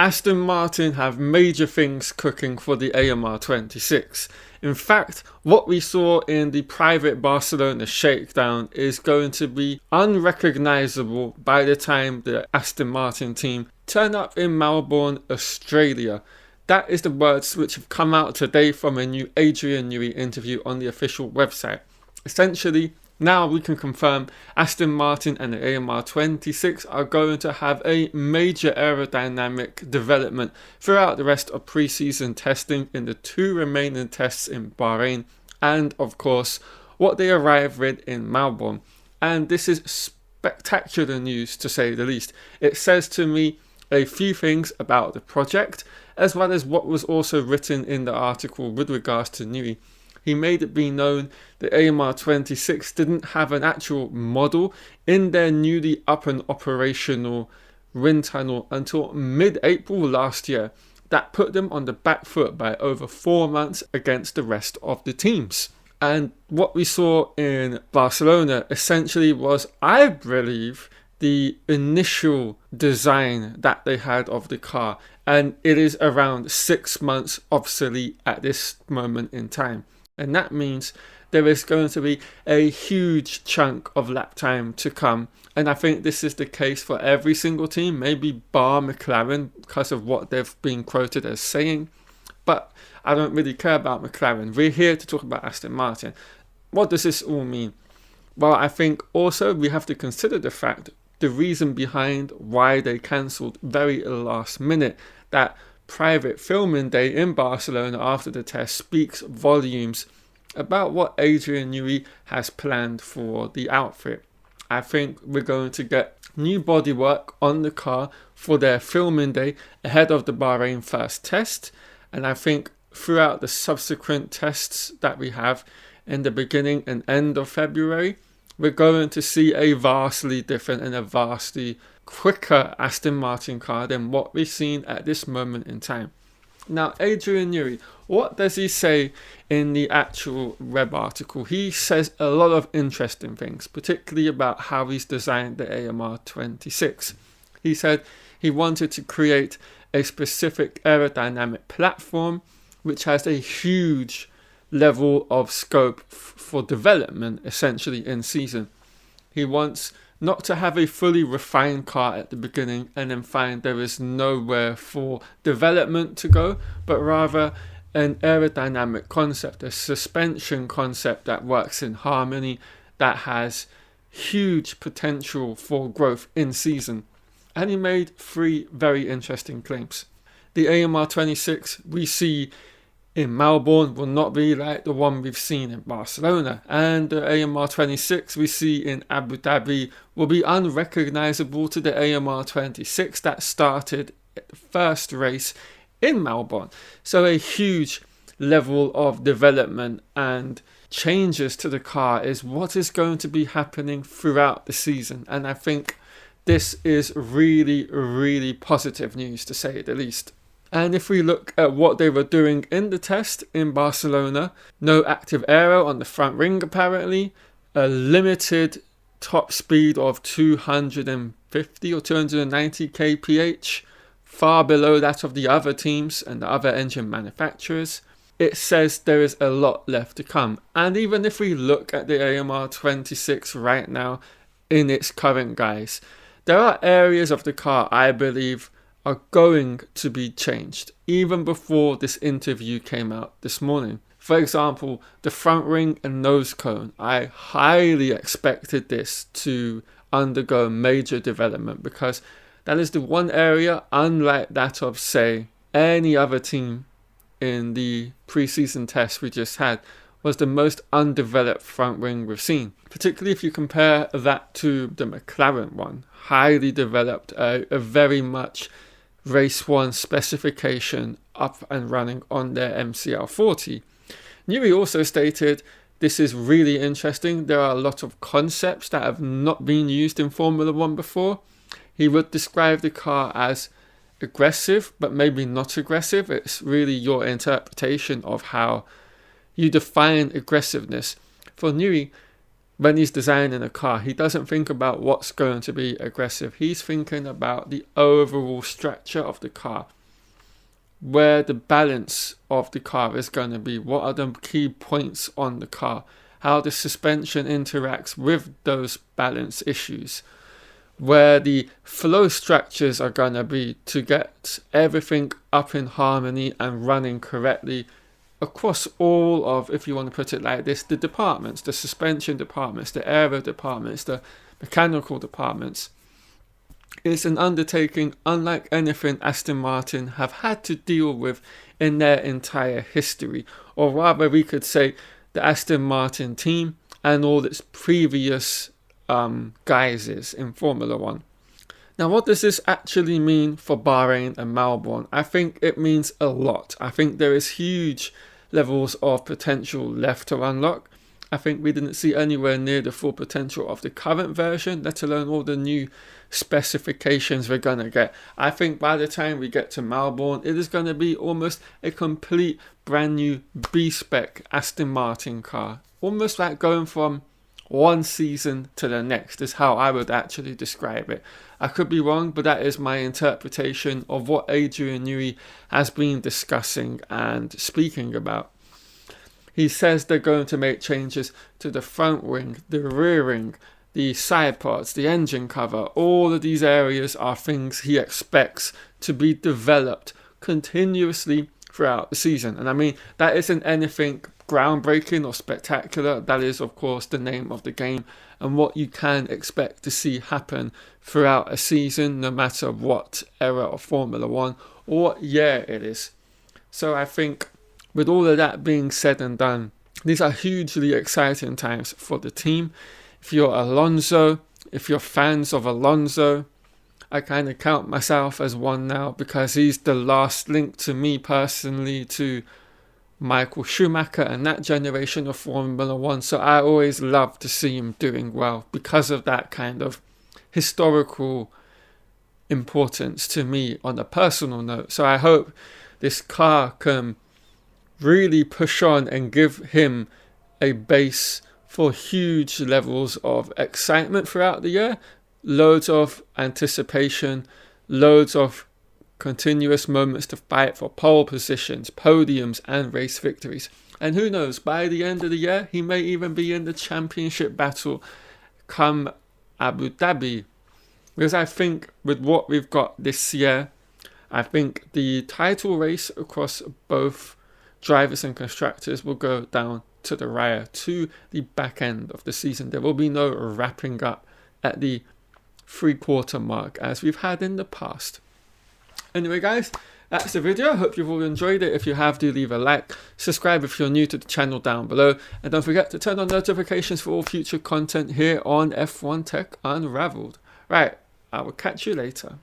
Aston Martin have major things cooking for the AMR26. In fact, what we saw in the private Barcelona shakedown is going to be unrecognisable by the time the Aston Martin team turn up in Melbourne, Australia. That is the words which have come out today from a new Adrain Newey interview on the official website. Essentially, now we can confirm Aston Martin and the AMR26 are going to have a major aerodynamic development throughout the rest of pre-season testing in the 2 remaining tests in Bahrain and, of course, what they arrive with in Melbourne. And this is spectacular news, to say the least. It says to me a few things about the project, as well as what was also written in the article with regards to Newey. He made it be known that AMR26 didn't have an actual model in their newly up and operational wind tunnel until mid-April last year. That put them on the back foot by over 4 months against the rest of the teams. And what we saw in Barcelona essentially was, I believe, the initial design that they had of the car. And it is around 6 months obsolete at this moment in time. And that means there is going to be a huge chunk of lap time to come. And I think this is the case for every single team, maybe bar McLaren because of what they've been quoted as saying. But I don't really care about McLaren. We're here to talk about Aston Martin. What does this all mean? Well, I think also we have to consider the fact, the reason behind why they cancelled very last minute. That private filming day in Barcelona after the test speaks volumes about what Adrain Newey has planned for the outfit. I think we're going to get new bodywork on the car for their filming day ahead of the Bahrain first test, and I think throughout the subsequent tests that we have in the beginning and end of February, we're going to see a vastly different and a vastly quicker Aston Martin car than what we've seen at this moment in time. Now, Adrain Newey, what does he say in the actual web article? He says a lot of interesting things, particularly about how he's designed the AMR26. He said he wanted to create a specific aerodynamic platform which has a huge level of scope for development, essentially, in season. He wants not to have a fully refined car at the beginning and then find there is nowhere for development to go, but rather an aerodynamic concept, a suspension concept that works in harmony, that has huge potential for growth in season. And he made 3 very interesting claims. The AMR26 we see in Melbourne will not be like the one we've seen in Barcelona, and the AMR26 we see in Abu Dhabi will be unrecognisable to the AMR26 that started the first race in Melbourne. So a huge level of development and changes to the car is what is going to be happening throughout the season, and I think this is really, really positive news, to say the least. And if we look at what they were doing in the test in Barcelona, no active aero on the front ring apparently, a limited top speed of 250 or 290 kph, far below that of the other teams and the other engine manufacturers. It says there is a lot left to come. And even if we look at the AMR26 right now in its current guise, there are areas of the car I believe are going to be changed even before this interview came out this morning. For example, the front ring and nose cone. I highly expected this to undergo major development because that is the one area, unlike that of, say, any other team in the pre-season test we just had, was the most undeveloped front wing we've seen. Particularly if you compare that to the McLaren one. Highly developed, a very much Race 1 specification up and running on their MCL40. Newey also stated, this is really interesting, there are a lot of concepts that have not been used in Formula 1 before. He would describe the car as aggressive, but maybe not aggressive. It's really your interpretation of how you define aggressiveness. For Newey, when he's designing a car, he doesn't think about what's going to be aggressive. He's thinking about the overall structure of the car, where the balance of the car is going to be, what are the key points on the car, how the suspension interacts with those balance issues, where the flow structures are going to be to get everything up in harmony and running correctly across all of, if you want to put it like this, the departments, the suspension departments, the aero departments, the mechanical departments. It's an undertaking unlike anything Aston Martin have had to deal with in their entire history, or rather we could say the Aston Martin team and all its previous guises in Formula 1. Now, what does this actually mean for Bahrain and Melbourne? I think it means a lot. I think there is huge levels of potential left to unlock. I think we didn't see anywhere near the full potential of the current version, let alone all the new specifications we're going to get. I think by the time we get to Melbourne, it is going to be almost a complete brand new B-spec Aston Martin car. Almost like going from one season to the next is how I would actually describe it. I could be wrong, but that is my interpretation of what Adrain Newey has been discussing and speaking about. He says they're going to make changes to the front wing, the rear wing, the side parts, the engine cover. All of these areas are things he expects to be developed continuously throughout the season. And I mean, that isn't anything groundbreaking or spectacular. That is, of course, the name of the game and what you can expect to see happen throughout a season, no matter what era of Formula 1 or what year it is. So I think with all of that being said and done, these are hugely exciting times for the team. If you're Alonso, if you're fans of Alonso, I kind of count myself as one now, because he's the last link to me personally to Michael Schumacher and that generation of Formula 1. So I always love to see him doing well because of that kind of historical importance to me on a personal note. So I hope this car can really push on and give him a base for huge levels of excitement throughout the year, loads of anticipation, loads of continuous moments to fight for pole positions, podiums and race victories. And who knows, by the end of the year he may even be in the championship battle come Abu Dhabi, because I think with what we've got this year, I think the title race across both drivers and constructors will go down to the wire, to the back end of the season. There will be no wrapping up at the 3/4 mark as we've had in the past. Anyway guys, that's the video. I hope you've all enjoyed it. If you have, do leave a like, subscribe if you're new to the channel down below, and don't forget to turn on notifications for all future content here on F1 Tech Unraveled. Right, I will catch you later.